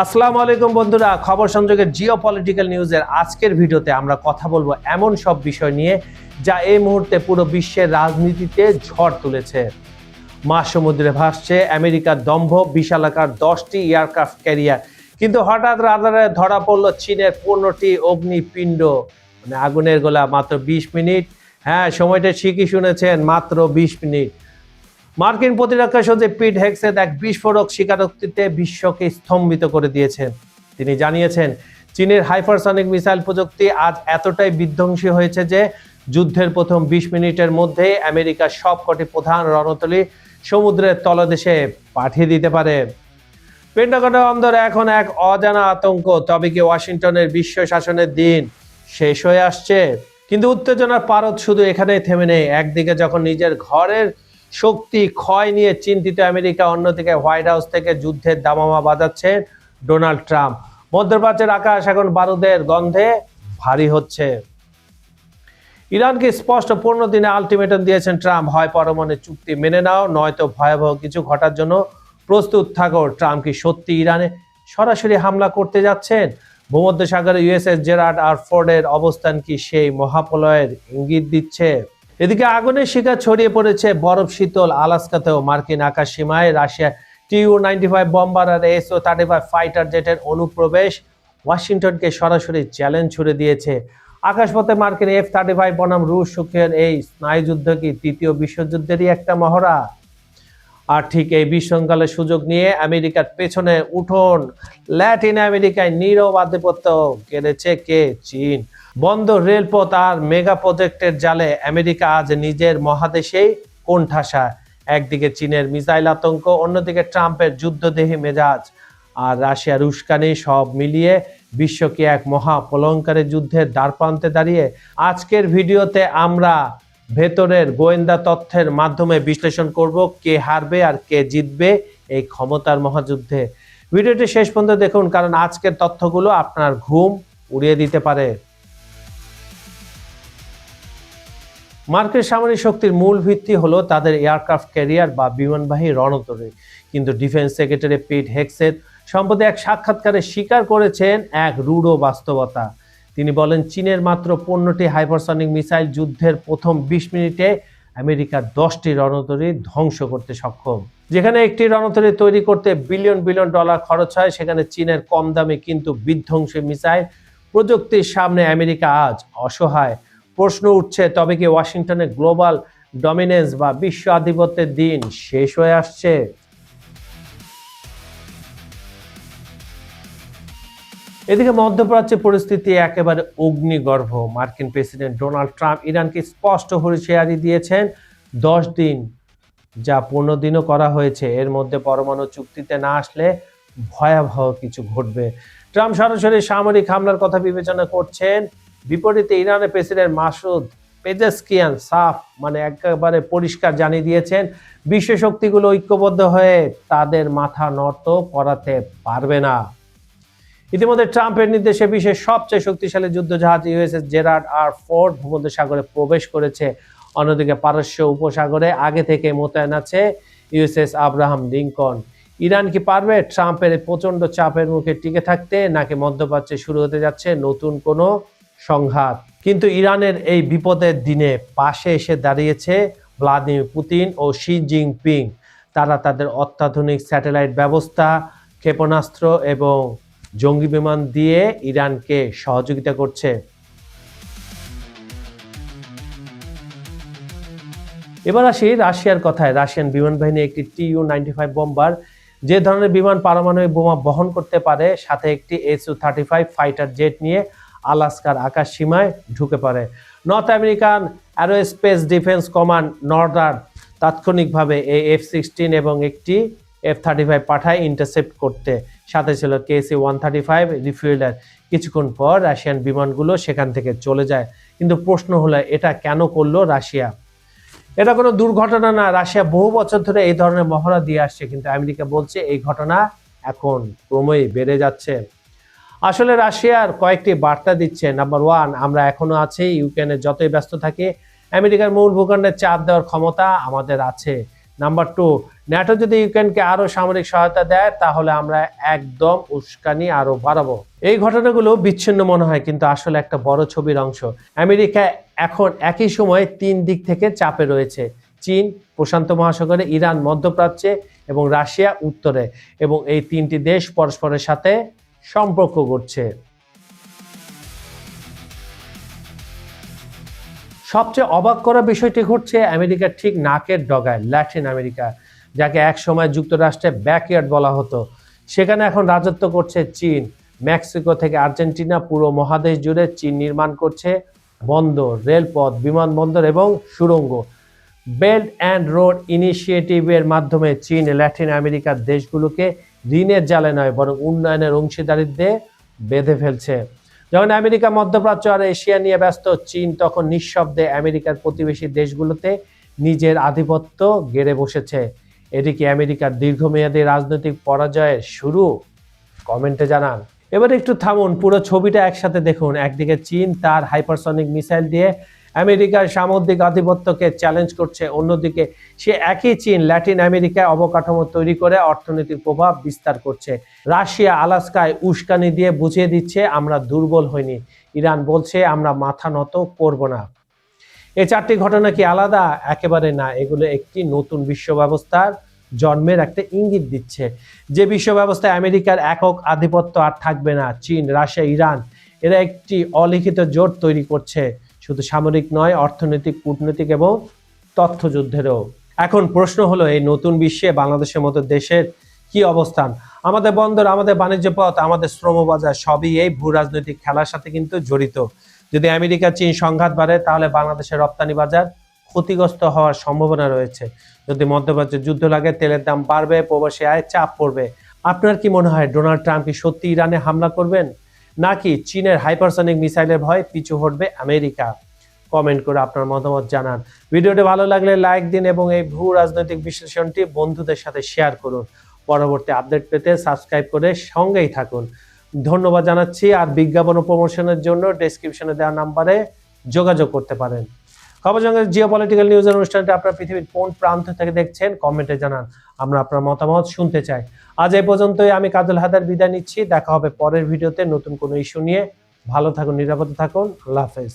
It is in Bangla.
আসসালামু আলাইকুম বন্ধুরা, খবর সংযোগের জিওপলিটিক্যাল নিউজের আজকের ভিডিওতে আমরা কথা বলবো এমন সব বিষয় নিয়ে যা এই মুহূর্তে পুরো বিশ্বের রাজনীতিতে ঝড় তুলেছে। মহাসমুদ্রে ভাসছে আমেরিকার দম্ভ, বিশালাকার 10টি এয়ারক্রাফট ক্যারিয়ার, কিন্তু হঠাৎ রাডারে ধরা পড়ল চীনের 15টি অগ্নিপিণ্ড। মানে আগুনের গোলা মাত্র 20 মিনিট। হ্যাঁ, সময়টা ঠিকই শুনেছেন, মাত্র 20 মিনিট। মার্কিন প্রতিরক্ষা সচিব পিট হেগসেথ এক বিস্ফোরক স্বীকারোক্তিতে বিশ্বকে স্তম্ভিত করে দিয়েছেন। তিনি জানিয়েছেন, চীনের হাইপারসনিক মিসাইল প্রযুক্তি আজ এতটাই বিধ্বংসী হয়েছে যে যুদ্ধের প্রথম 20 মিনিটের মধ্যে আমেরিকার সবকটি প্রধান রণতলী সমুদ্রের তলদেশে পাঠিয়ে দিতে পারে। পেন্টাগনের অন্দরে এখন এক অজানা আতঙ্ক। তবে কি ওয়াশিংটনের বিশ্ব শাসনের দিন শেষ হয়ে আসছে? কিন্তু উত্তেজনার পারদ শুধু এখানেই থেমে নেই। একদিকে যখন নিজের ঘরের শক্তি ক্ষয় নিয়ে চিন্তিত আমেরিকা, অন্যদিকে হোয়াইট হাউস থেকে যুদ্ধের দামামা বাজাচ্ছেন ডোনাল্ড ট্রাম্প। মধ্যপ্রাচ্যের আকাশ এখন বারুদের গন্ধে ভারী হচ্ছে। ইরানকে স্পষ্ট 15 দিনে আলটিমেটাম দিয়েছেন ট্রাম্প, হয় পরমাণু চুক্তি মেনে নাও, নয়তো ভয়াবহ কিছু ঘটার জন্য প্রস্তুত থাকো। ট্রাম্প কি সত্যি ইরানে সরাসরি হামলা করতে যাচ্ছেন? ভূমধ্যসাগরে ইউএসএস জেরার্ড আর ফোর্ডের অবস্থান কি সেই মহাপ্রলয়ের ইঙ্গিত দিচ্ছে? এদিকে আগুনের শিকার ছড়িয়ে পড়েছে বরফ শীতল আলাস্কাতেও। মার্কিন আকাশ সীমায় রাশিয়ার TU-95 বম্বার আর SU-35 ফাইটার জেটের অনুপ্রবেশ ওয়াশিংটনকে সরাসরি চ্যালেঞ্জ ছুড়ে দিয়েছে। আকাশপথে মার্কিন F-35 বনাম রুশ সুখের এই স্নায়ুযুদ্ধ কি তৃতীয় বিশ্বযুদ্ধেরই একটা মহড়া? আর ঠিক এই বিশৃঙ্খলের সুযোগ নিয়ে আমেরিকার পেছনে উঠোন ল্যাটিন আমেরিকায় নীরব আধিপত্য কেড়েছে কে? চীন। বন্ধ রেলপথ আর মেগা প্রজেক্টের জালে আমেরিকা আজ নিজের মহাদেশেই কোণঠাসা। একদিকে চীনের মিসাইল আতঙ্ক, অন্যদিকে ট্রাম্পের যুদ্ধদেহী মেজাজ আর রাশিয়ার উস্কানি, সব মিলিয়ে বিশ্বকে এক মহা প্রলয়ঙ্কারী যুদ্ধের দ্বারপ্রান্তে দাঁড়িয়ে। আজকের ভিডিওতে আমরা ভেতরের গোয়েন্দা তথ্যের মাধ্যমে বিশ্লেষণ করব কে হারবে আর কে জিতবে এই ক্ষমতার মহাযুদ্ধে। ভিডিওটি শেষ পর্যন্ত দেখুন, কারণ আজকের তথ্যগুলো আপনার ঘুম উড়িয়ে দিতে পারে। মার্কিন সামরিক শক্তির মূল ভিত্তি হলো তাদের এয়ারক্রাফট ক্যারিয়ার বা বিমানবাহী রণতরী। কিন্তু ডিফেন্স সেক্রেটারি পিট হেগসেথ সম্প্রতি এক সাক্ষাৎকারে স্বীকার করেছেন এক রূঢ় বাস্তবতা। তিনি বলেন, চীনের মাত্র 15টি হাইপারসনিক মিসাইল যুদ্ধের প্রথম 20 মিনিটে আমেরিকার 10টি রণতরী ধ্বংস করতে সক্ষম। যেখানে একটি রণতরী তৈরি করতে বিলিয়ন বিলিয়ন ডলার খরচ হয়, সেখানে চীনের কম দামে কিন্তু বিধ্বংসী মিসাইল প্রযুক্তির সামনে আমেরিকা আজ অসহায়। প্রশ্ন উঠছে, তবে কি ওয়াশিংটনের গ্লোবাল ডমিনেন্স বা বিশ্ব আধিপত্যের দিন শেষ হয়ে আসছে? এদিকে মধ্যপ্রাচ্যে পরিস্থিতি একেবারে অগ্নিগর্ভ। মার্কিন প্রেসিডেন্ট ডোনাল্ড ট্রাম্প ইরানকে স্পষ্ট হুঁশিয়ারি দিয়েছেন, 10 দিন যা 15 দিনও করা হয়েছে, এর মধ্যে পরমাণু চুক্তিতে না আসলে ভয়াবহ কিছু ঘটবে। ট্রাম্প সরাসরি সামরিক হামলার কথা বিবেচনা করছেন। বিপরীতে ইরানের প্রেসিডেন্ট মাসুদ পেজেশকিয়ান একেবারে পরিষ্কার জানিয়ে দিয়েছেন, বিশ্ব শক্তিগুলো ঐক্যবদ্ধ হয়ে তাদের মাথা নত করাতে পারবে না। ইতিমধ্যে ট্রাম্পের নির্দেশে বিশ্বের সবচেয়ে শক্তিশালী যুদ্ধজাহাজ ইউএসএস জেরার্ড আর ফোর্ড ভূমধ্যসাগরে প্রবেশ করেছে। অন্যদিকে পারস্য উপসাগরে আগে থেকে মোতায়েন আছে ইউএসএস আব্রাহাম লিঙ্কন। ইরান কি পারবে ট্রাম্পের প্রচন্ড চাপের মুখে টিকে থাকতে, নাকি মধ্যপ্রাচ্যে শুরু হতে যাচ্ছে নতুন কোনো সংঘাত? কিন্তু ইরানের এই বিপদের দিনে পাশে এসে দাঁড়িয়েছে ভ্লাদিমির পুতিন ও শি জিনপিং। তারা তাদের অত্যাধুনিক স্যাটেলাইট ব্যবস্থা, ক্ষেপণাস্ত্র এবং জঙ্গি বিমান দিয়ে ইরানকে সহযোগিতা করছে। এবার আসি রাশিয়ার কথায়। রাশিয়ান বিমান বাহিনী একটি TU-95 বম্বার, যে ধরনের বিমান পারমাণবিক বোমা বহন করতে পারে, সাথে একটি SU-35 ফাইটার জেট নিয়ে আলাস্কার আকাশ সীমায় ঢুকে পড়ে। North American aerospace defence command NORAD তাৎক্ষণিকভাবে এই F-16 এবং একটি F-35 পাঠায় ইন্টারসেপ্ট করতে। সাথে ছিল KC-135 রিফুয়েলার। কিছুক্ষণ পর রাশিয়ান বিমানগুলো সেখান থেকে চলে যায়। কিন্তু প্রশ্ন হলো, এটা কেন করলো রাশিয়া? এটা কোনো দুর্ঘটনা না। রাশিয়া বহু বছর ধরে এই ধরনের মহড়া দিয়ে আসছে, কিন্তু আমেরিকা বলছে এই ঘটনা এখন ক্রমেই বেড়ে যাচ্ছে। আসলে রাশিয়ার কয়েকটি বার্তা দিচ্ছে। নাম্বার 1, আমরা এখনো আছি। ইউক্রেনে যতই ব্যস্ত থাকি, আমেরিকার মূল ভূখণ্ডে চাপ দেওয়ার ক্ষমতা আমাদের আছে। নাম্বার 2, ন্যাটো যদি ইউক্রেনকে আরো সামরিক সহায়তা দেয় তাহলে আমরা একদম উস্কানি আরো বাড়াবো। এই ঘটনাগুলো বিচ্ছিন্ন মনে হয়, কিন্তু আসলে একটা বড় ছবির অংশ। আমেরিকা এখন একই সময়ে 3 দিক থেকে চাপে রয়েছে: চীন প্রশান্ত মহাসাগরে, ইরান মধ্যপ্রাচ্যে এবং রাশিয়া উত্তরে, এবং এই 3টি দেশ পরস্পরের সাথে সম্পর্ক করছে। সবচেয়ে অবাক করা বিষয়টি ঘটছে আমেরিকার ঠিক নাকের ডগায়, ল্যাটিন আমেরিকা, যাকে এক সময় যুক্তরাষ্ট্রের ব্যাকইয়ার্ড বলা হতো। সেখানে এখন রাজত্ব করছে চীন। মেক্সিকো থেকে আর্জেন্টিনা, পুরো মহাদেশ জুড়ে চীন নির্মাণ করছে বন্দর, রেলপথ, বিমানবন্দর এবং সুড়ঙ্গ। বেল্ট অ্যান্ড রোড ইনিশিয়েটিভের মাধ্যমে চীন ল্যাটিন আমেরিকার দেশগুলোকে ঋণের জালে নয় বরং উন্নয়নের অংশীদারিত্বে বেঁধে ফেলছে। যখন আমেরিকা মধ্যপ্রাচ্য আর এশিয়া নিয়ে ব্যস্ত, চীন তখন নিঃশব্দে আমেরিকার প্রতিবেশী দেশগুলোতে নিজের আধিপত্য গেড়ে বসেছে। এটি কি আমেরিকার দীর্ঘমেয়াদী রাজনৈতিক পরাজয়ের শুরু? কমেন্টে জানান। এবার একটু থামুন, পুরো ছবিটা একসাথে দেখুন। একদিকে চীন তার হাইপারসনিক মিসাইল দিয়ে আমেরিকার সামুদ্রিক আধিপত্যকে চ্যালেঞ্জ করছে, অন্যদিকে সে একই চীন ল্যাটিন আমেরিকায় অবকাঠামো তৈরি করে অর্থনৈতিক প্রভাব বিস্তার করছে। রাশিয়া আলাস্কায় উস্কানি দিয়ে বুঝিয়ে দিচ্ছে আমরা দুর্বল হইনি। ইরান বলছে আমরা মাথা নত করব না। এই 4টি ঘটনা কি আলাদা? একেবারে না। এগুলো একটি নতুন বিশ্ব ব্যবস্থার জন্মের একটা ইঙ্গিত দিচ্ছে। যে বিশ্ব ব্যবস্থায় আমেরিকার একক আধিপত্য আর থাকবে না। চীন, রাশিয়া, ইরান এরা একটি অলিখিত জোট তৈরি করছে, শুধু সামরিক নয়, অর্থনৈতিক, কূটনৈতিক এবং তথ্যযুদ্ধেরও। এখন প্রশ্ন হলো, এই নতুন বিশ্বে বাংলাদেশের মতো দেশের কি অবস্থান? আমাদের বন্দর, আমাদের বাণিজ্য পথ, আমাদের শ্রমবাজার সবই এই ভূ রাজনৈতিক খেলার সাথে কিন্তু জড়িত। যদি আমেরিকা চীন সংঘাত বাড়ে তাহলে বাংলাদেশের রপ্তানি বাজার ক্ষতিগ্রস্ত হওয়ার সম্ভাবনা রয়েছে। যদি মধ্যপ্রাচ্যে যুদ্ধ লাগে তেলের দাম বাড়বে, প্রবাসী আয় চাপ পড়বে। আপনার কি মনে হয় ডোনাল্ড ট্রাম্প কি সত্যি ইরানে হামলা করবেন, নাকি চীনের হাইপারসনিক মিসাইলের ভয় পিছু হটবে আমেরিকা? কমেন্ট করে আপনার মতামত জানান। ভিডিওটি ভালো লাগলে লাইক দিন এবং এই ভূ রাজনৈতিক বিশ্লেষণটি বন্ধুদের সাথে শেয়ার করুন। পরবর্তী আপডেট পেতে সাবস্ক্রাইব করে সঙ্গেই থাকুন। ধন্যবাদ জানাচ্ছি। আর বিজ্ঞাপন ও প্রমোশনের জন্য ডেসক্রিপশনে দেওয়া নাম্বারে যোগাযোগ করতে পারেন। খবর জঙ্গের জিওপলিটিক্যাল নিউজের অনুষ্ঠানটি আপনার পৃথিবীর কোন প্রান্ত থেকে দেখছেন কমেন্টে জানান। আমরা আপনার মতামত শুনতে চাই। আজ এই পর্যন্তই। আমি কাজল হায়দার বিদায় নিচ্ছি। দেখা হবে পরের ভিডিওতে নতুন কোনো ইস্যু নিয়ে। ভালো থাকুন, নিরাপদে থাকুন। আল্লাহ হাফেজ।